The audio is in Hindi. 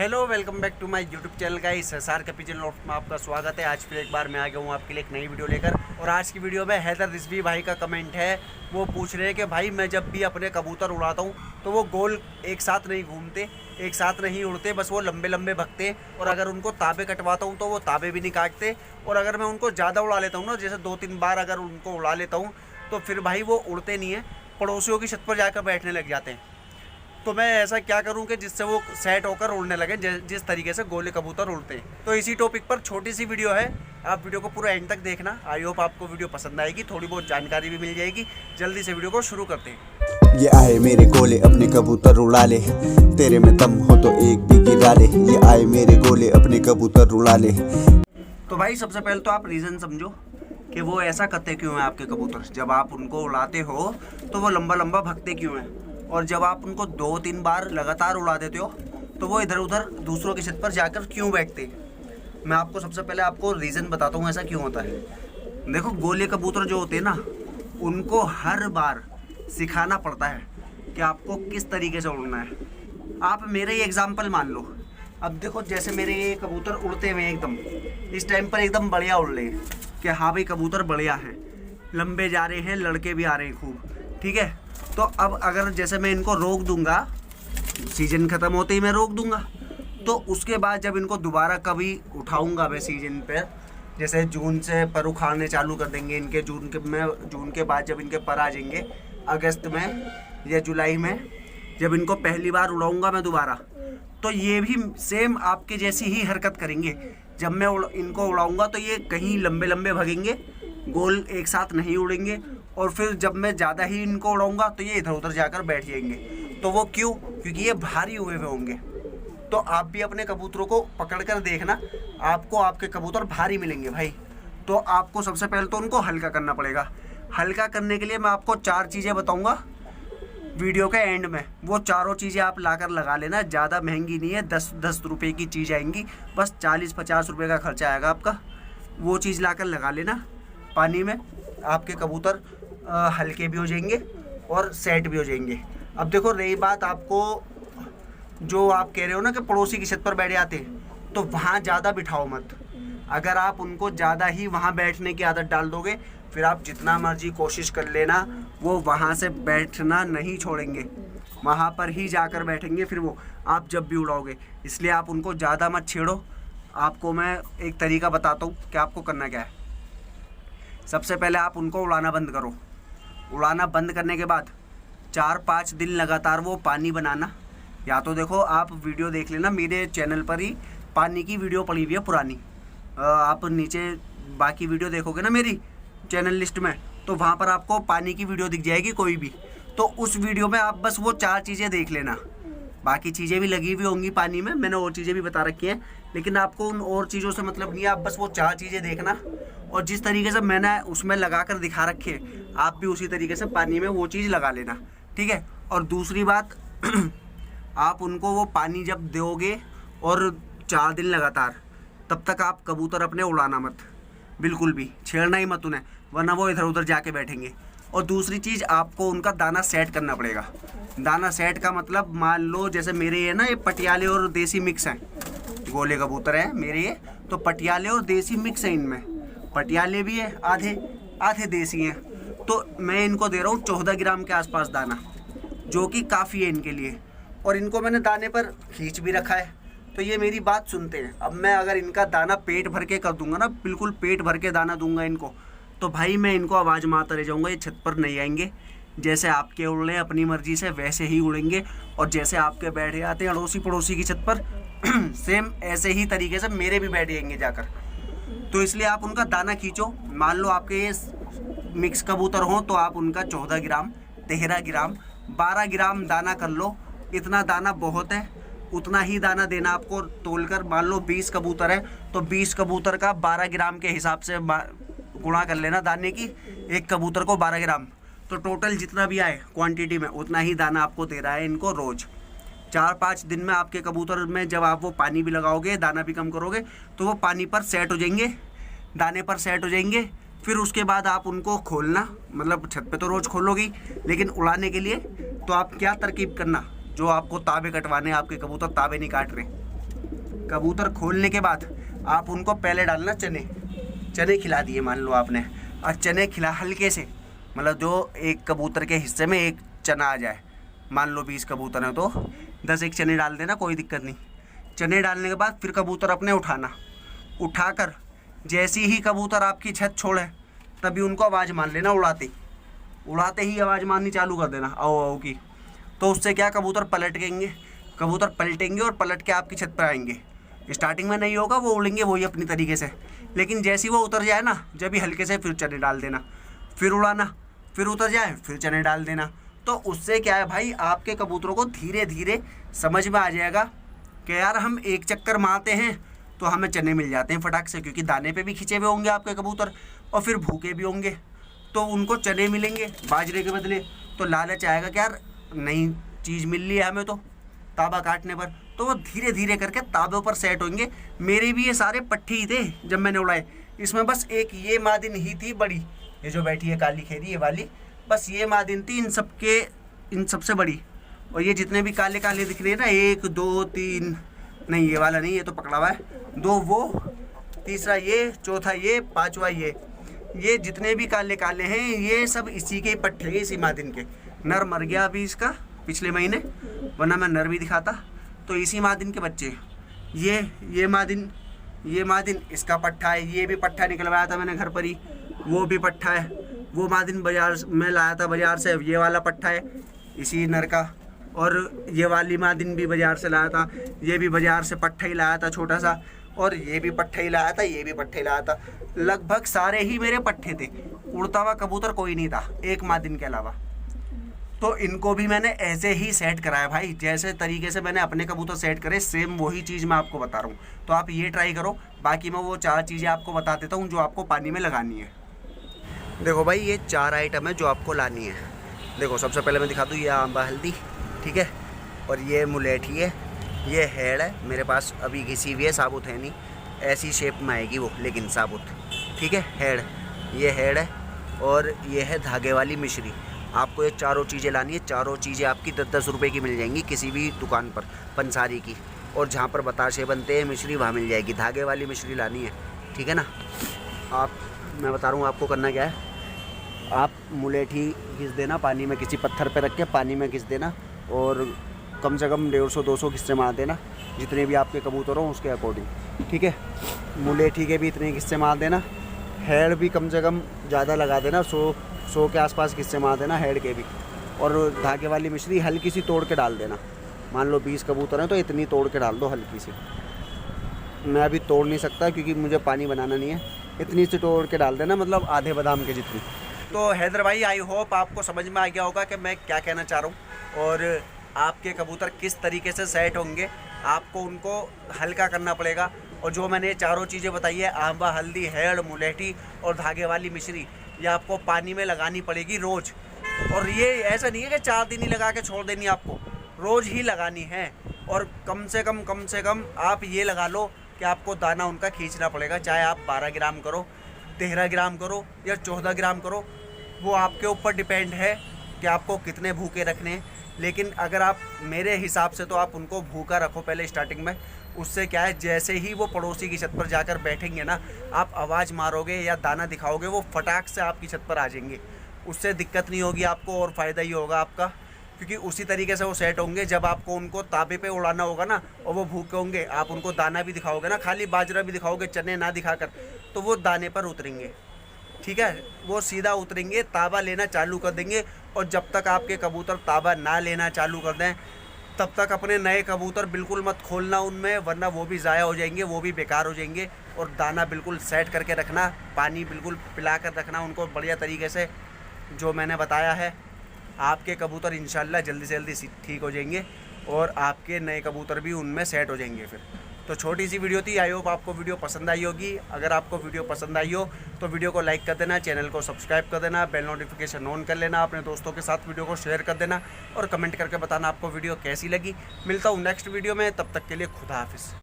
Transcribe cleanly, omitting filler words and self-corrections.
Hello welcome back to my YouTube channel guys. SR का पिजन लॉफ्ट में आपका स्वागत है। आज फिर एक बार मैं आ गया हूँ आपके लिए एक नई वीडियो लेकर। और आज की वीडियो में हैदर रिजवी भाई का कमेंट है। वो पूछ रहे हैं कि भाई मैं जब भी अपने कबूतर उड़ाता हूँ तो वो गोल एक साथ नहीं घूमते, एक साथ नहीं उड़ते, बस वो लंबे लंबे भगते। और अगर उनको ताबे कटवाता हूँ तो वो ताबे भी नहीं काटते। और अगर मैं उनको ज़्यादा उड़ा लेता हूँ ना, जैसे 2-3 बार अगर उनको उड़ा लेता हूँ तो फिर भाई वो उड़ते नहीं हैं, पड़ोसियों की छत पर जाकर बैठने लग जाते हैं। तो मैं ऐसा क्या करूं कि जिससे वो सेट होकर उड़ने लगे जिस तरीके से गोले कबूतर उड़ते हैं। तो इसी टॉपिक पर छोटी सी वीडियो है, आप वीडियो को पूरा एंड तक देखना। आई होप आपको वीडियो पसंद आएगी, थोड़ी बहुत जानकारी भी मिल जाएगी। जल्दी से वीडियो को शुरू करते हैं। ये आए मेरे गोले अपने कबूतर उड़ा ले, तेरे में दम हो तो एक भी गिरा ले। ये आए मेरे गोले अपने कबूतर उड़ा ले। तो भाई सबसे पहले तो आप रीज़न समझो कि वो ऐसा करते क्यों हैं आपके कबूतर। जब आप उनको उड़ाते हो तो वो लंबा लंबा भगते क्यों हैं, और जब आप उनको 2-3 बार लगातार उड़ा देते हो तो वो इधर उधर दूसरों की छत पर जाकर क्यों बैठते हैं। मैं आपको सबसे पहले आपको रीज़न बताता हूँ ऐसा क्यों होता है। देखो, गोले कबूतर जो होते हैं ना, उनको हर बार सिखाना पड़ता है कि आपको किस तरीके से उड़ना है। आप मेरे ही एग्जाम्पल मान लो। अब देखो, जैसे मेरे ये कबूतर उड़ते हुए एकदम इस टाइम पर एकदम बढ़िया उड़ रहे हैं कि हाँ भाई कबूतर बढ़िया हैं, लंबे जा रहे हैं, लड़के भी आ रहे हैं खूब, ठीक है। तो अब अगर जैसे मैं इनको रोक दूंगा, सीजन ख़त्म होते ही मैं रोक दूंगा, तो उसके बाद जब इनको दोबारा कभी उठाऊंगा मैं सीजन पर, जैसे जून से पर उखाड़ने चालू कर देंगे इनके, जून के बाद जब इनके पर आ जाएंगे अगस्त में या जुलाई में, जब इनको पहली बार उड़ाऊंगा मैं दोबारा, तो ये भी सेम आपके जैसी ही हरकत करेंगे। जब मैं इनको उड़ाऊंगा तो ये कहीं लंबे लंबे भगेंगे, गोल एक साथ नहीं उड़ेंगे। और फिर जब मैं ज़्यादा ही इनको उड़ाऊंगा तो ये इधर उधर जाकर बैठ जाएंगे। तो वो क्यों? क्योंकि ये भारी हुए होंगे। तो आप भी अपने कबूतरों को पकड़ कर देखना, आपको आपके कबूतर भारी मिलेंगे भाई। तो आपको सबसे पहले तो उनको हल्का करना पड़ेगा। हल्का करने के लिए मैं आपको 4 चीज़ें बताऊँगा वीडियो के एंड में। वो चारों चीज़ें आप लाकर लगा लेना। ज़्यादा महंगी नहीं है, 10-10 रुपये की चीज़ आएंगी, बस 40-50 रुपये का खर्चा आएगा आपका। वो चीज़ लाकर लगा लेना पानी में, आपके कबूतर हल्के भी हो जाएंगे और सेट भी हो जाएंगे। अब देखो, रही बात आपको जो आप कह रहे हो ना कि पड़ोसी की छत पर बैठ जाते हैं, तो वहाँ ज़्यादा बिठाओ मत। अगर आप उनको ज़्यादा ही वहाँ बैठने की आदत डाल दोगे, फिर आप जितना मर्जी कोशिश कर लेना, वो वहाँ से बैठना नहीं छोड़ेंगे, वहाँ पर ही जाकर बैठेंगे फिर वो, आप जब भी उड़ाओगे। इसलिए आप उनको ज़्यादा मत छेड़ो। आपको मैं एक तरीका बताता हूँ कि आपको करना क्या है। सबसे पहले आप उनको उड़ाना बंद करो। उड़ाना बंद करने के बाद 4-5 दिन लगातार वो पानी बनाना। या तो देखो, आप वीडियो देख लेना, मेरे चैनल पर ही पानी की वीडियो पड़ी हुई है पुरानी। आप नीचे बाकी वीडियो देखोगे ना मेरी चैनल लिस्ट में, तो वहाँ पर आपको पानी की वीडियो दिख जाएगी कोई भी। तो उस वीडियो में आप बस वो 4 चीज़ें देख लेना। बाकी चीज़ें भी लगी हुई होंगी पानी में, मैंने और चीज़ें भी बता रखी हैं, लेकिन आपको उन और चीज़ों से मतलब नहीं है। आप बस वो 4 चीज़ें देखना, और जिस तरीके से मैंने उसमें लगा कर दिखा रखे, आप भी उसी तरीके से पानी में वो चीज़ लगा लेना, ठीक है। और दूसरी बात आप उनको वो पानी जब दोगे और 4 दिन लगातार, तब तक आप कबूतर अपने उड़ाना मत, बिल्कुल भी छेड़ना ही मत उन्हें, वरना वो इधर उधर जाके बैठेंगे। और दूसरी चीज़, आपको उनका दाना सेट करना पड़ेगा। दाना सेट का मतलब, मान लो जैसे मेरे ये ना, ये पटियाले और देसी मिक्स हैं, गोले कबूतर हैं मेरे ये, तो पटियाले और देसी मिक्स हैं इनमें। पटियाले भी है आधे, आधे देसी हैं। तो मैं इनको दे रहा हूँ 14 ग्राम के आसपास दाना, जो कि काफ़ी है इनके लिए। और इनको मैंने दाने पर खींच भी रखा है, तो ये मेरी बात सुनते हैं। अब मैं अगर इनका दाना पेट भर के कर दूंगा ना, बिल्कुल पेट भर के दाना दूंगा इनको, तो भाई मैं इनको आवाज़ मारता रह जाऊँगा, ये छत पर नहीं आएंगे। जैसे आपके उड़ रहे अपनी मर्जी से, वैसे ही उड़ेंगे। और जैसे आपके बैठे जाते हैं अड़ोसी पड़ोसी की छत पर सेम ऐसे ही तरीके से मेरे भी बैठ जाएंगे जाकर। तो इसलिए आप उनका दाना खींचो। मान लो आपके ये मिक्स कबूतर हों तो आप उनका 14 ग्राम, 13 ग्राम, 12 ग्राम दाना कर लो। इतना दाना बहुत है, उतना ही दाना देना आपको तोलकर। मान लो 20 कबूतर है तो 20 कबूतर का 12 ग्राम के हिसाब से गुणा कर लेना दाने की, एक कबूतर को 12 ग्राम, तो टोटल जितना भी आए क्वांटिटी में उतना ही दाना आपको दे रहा है इनको रोज़। 4-5 दिन में आपके कबूतर में जब आप वो पानी भी लगाओगे, दाना भी कम करोगे, तो वो पानी पर सेट हो जाएंगे, दाने पर सेट हो जाएंगे। फिर उसके बाद आप उनको खोलना, मतलब छत पे तो रोज़ खोलोगी, लेकिन उड़ाने के लिए तो आप क्या तरकीब करना, जो आपको ताबे कटवाने, आपके कबूतर ताबे नहीं काट रहे, कबूतर खोलने के बाद आप उनको पहले डालना चने खिला दिए मान लो आपने, और चने खिला हल्के से, मतलब जो एक कबूतर के हिस्से में एक चना आ जाए, मान लो 20 कबूतर हैं तो 10 एक चने डाल देना, कोई दिक्कत नहीं। चने डालने के बाद फिर कबूतर अपने उठाकर जैसी ही कबूतर आपकी छत छोड़े तभी उनको आवाज़ मान लेना, उड़ाते ही आवाज़ मारनी चालू कर देना आओ आओ की। तो उससे क्या कबूतर पलटेंगे और पलट के आपकी छत पर आएंगे। स्टार्टिंग में नहीं होगा, वो उड़ेंगे वही अपनी तरीके से, लेकिन जैसे ही वो उतर जाए ना, जब भी हल्के से फिर चने डाल देना, फिर उड़ाना, फिर उतर जाए फिर चने डाल देना। तो उससे क्या है भाई, आपके कबूतरों को धीरे धीरे समझ में आ जाएगा कि यार हम एक चक्कर मारते हैं तो हमें चने मिल जाते हैं फटाक से, क्योंकि दाने पे भी खिंचे हुए होंगे आपके कबूतर और फिर भूखे भी होंगे, तो उनको चने मिलेंगे बाजरे के बदले। तो लालच आएगा कि यार नई चीज़ मिल रही है हमें तो ताबा काटने पर, तो वो धीरे धीरे करके ताबों पर सेट होंगे। मेरे भी ये सारे पट्टी ही थे जब मैंने उड़ाए, इसमें बस एक ये मादिन ही थी बड़ी, ये जो बैठी है काली खेरी ये वाली, बस ये मादिन थी इन सबसे बड़ी। और ये जितने भी काले काले दिख रहे हैं ना, 1 2 3, नहीं ये वाला नहीं, ये तो पकड़ा हुआ है, 2 वो, तीसरा ये, चौथा ये, पांचवा ये जितने भी काले काले हैं ये सब इसी के पट्टे हैं, इसी मादिन के। नर मर गया अभी इसका पिछले महीने, वरना मैं नर भी दिखाता। तो इसी मादिन के बच्चे, ये मादिन इसका पट्टा है, ये भी पट्टा निकलवाया था मैंने घर पर ही, वो भी पट्टा है। वो मादिन बाजार में लाया था बाजार से, ये वाला पट्टा है इसी नर का। और ये वाली मादिन भी बाजार से लाया था, ये भी बाजार से पट्टा ही लाया था छोटा सा, और ये भी पट्टा ही लाया था, ये भी पट्टा ही लाया था। लगभग सारे ही मेरे पट्टे थे, उड़ता हुआ कबूतर कोई नहीं था एक मादिन के अलावा। तो इनको भी मैंने ऐसे ही सेट कराया भाई, जैसे तरीके से मैंने अपने कबूतर सेट करे, सेम वही चीज़ मैं आपको बता रहा हूँ। तो आप ये ट्राई करो। बाकी मैं वो 4 चीज़ें आपको बता देता हूँ जो आपको पानी में लगानी है। देखो भाई, ये 4 आइटम है जो आपको लानी है। देखो सबसे पहले मैं दिखा दूँ, ये आंबा हल्दी, ठीक है, और ये मुलेठी है, ये हेड़ है मेरे पास अभी घिसी हुई है, साबुत है नहीं, ऐसी शेप में आएगी वो लेकिन साबुत, ठीक है, ये हेड़ है, और ये है धागे वाली मिश्री। आपको ये चारों चीज़ें लानी है। चारों चीज़ें आपकी 10-10 रुपये की मिल जाएंगी किसी भी दुकान पर, पंसारी की, और जहाँ पर बताशे बनते हैं मिश्री वहाँ मिल जाएगी। धागे वाली मिश्री लानी है, ठीक है ना। मैं बता रहा हूँ आपको करना क्या है। आप मुलेठी घिस देना पानी में, किसी पत्थर पे रख के पानी में घिस देना, और कम से कम 150-200 हिस्से मार देना, जितने भी आपके कबूतर हों उसके अकॉर्डिंग, ठीक है। मुलेठी के भी इतने हिस्से मार देना, हेड भी कम से कम ज़्यादा लगा देना, 100 के आसपास हिस्से मार देना हेड के भी। और धागे वाली मिश्री हल्की सी तोड़ के डाल देना। मान लो 20 कबूतर हैं तो इतनी तोड़ के डाल दो हल्की सी। मैं अभी तोड़ नहीं सकता क्योंकि मुझे पानी बनाना नहीं है, इतनी सी तोड़ के डाल देना, मतलब आधे बादाम के जितनी। तो हैदर भाई, आई होप आपको समझ में आ गया होगा कि मैं क्या कहना चाह रहा हूँ, और आपके कबूतर किस तरीके से सेट होंगे। आपको उनको हल्का करना पड़ेगा, और जो मैंने चारों चीज़ें बताई है, आंबा हल्दी, हेड़, मुलेठी और धागे वाली मिश्री, ये आपको पानी में लगानी पड़ेगी रोज़। और ये ऐसा नहीं है कि 4 दिन ही लगा के छोड़ देनी, आपको रोज़ ही लगानी है। और कम से कम आप ये लगा लो कि आपको दाना उनका खींचना पड़ेगा, चाहे आप 12 ग्राम करो, 13 ग्राम करो या 14 ग्राम करो, वो आपके ऊपर डिपेंड है कि आपको कितने भूखे रखने हैं। लेकिन अगर आप मेरे हिसाब से तो आप उनको भूखा रखो पहले स्टार्टिंग में। उससे क्या है, जैसे ही वो पड़ोसी की छत पर जाकर बैठेंगे ना, आप आवाज़ मारोगे या दाना दिखाओगे, वो फटाक से आपकी छत पर आ जाएंगे। उससे दिक्कत नहीं होगी आपको, और फ़ायदा ही होगा आपका, क्योंकि उसी तरीके से वो सेट होंगे। जब आपको उनको ताबे पे उड़ाना होगा ना, और वो भूखे होंगे, आप उनको दाना भी दिखाओगे ना, खाली बाजरा भी दिखाओगे, चने ना दिखाकर, तो वो दाने पर उतरेंगे, ठीक है। वो सीधा उतरेंगे, ताबा लेना चालू कर देंगे। और जब तक आपके कबूतर ताबा ना लेना चालू कर दें, तब तक अपने नए कबूतर बिल्कुल मत खोलना उनमें, वरना वो भी ज़ाया हो जाएंगे, वो भी बेकार हो जाएंगे। और दाना बिल्कुल सेट करके रखना, पानी बिल्कुल पिला कर रखना उनको बढ़िया तरीके से, जो मैंने बताया है। आपके कबूतर इंशाल्लाह जल्दी से जल्दी ठीक हो जाएंगे, और आपके नए कबूतर भी उनमें सेट हो जाएंगे फिर। तो छोटी सी वीडियो थी, आई होप आपको वीडियो पसंद आई होगी। अगर आपको वीडियो पसंद आई हो तो वीडियो को लाइक कर देना, चैनल को सब्सक्राइब कर देना, बेल नोटिफिकेशन ऑन कर लेना, अपने दोस्तों के साथ वीडियो को शेयर कर देना, और कमेंट करके बताना आपको वीडियो कैसी लगी। मिलता हूँ नेक्स्ट वीडियो में, तब तक के लिए खुदा हाफिज़।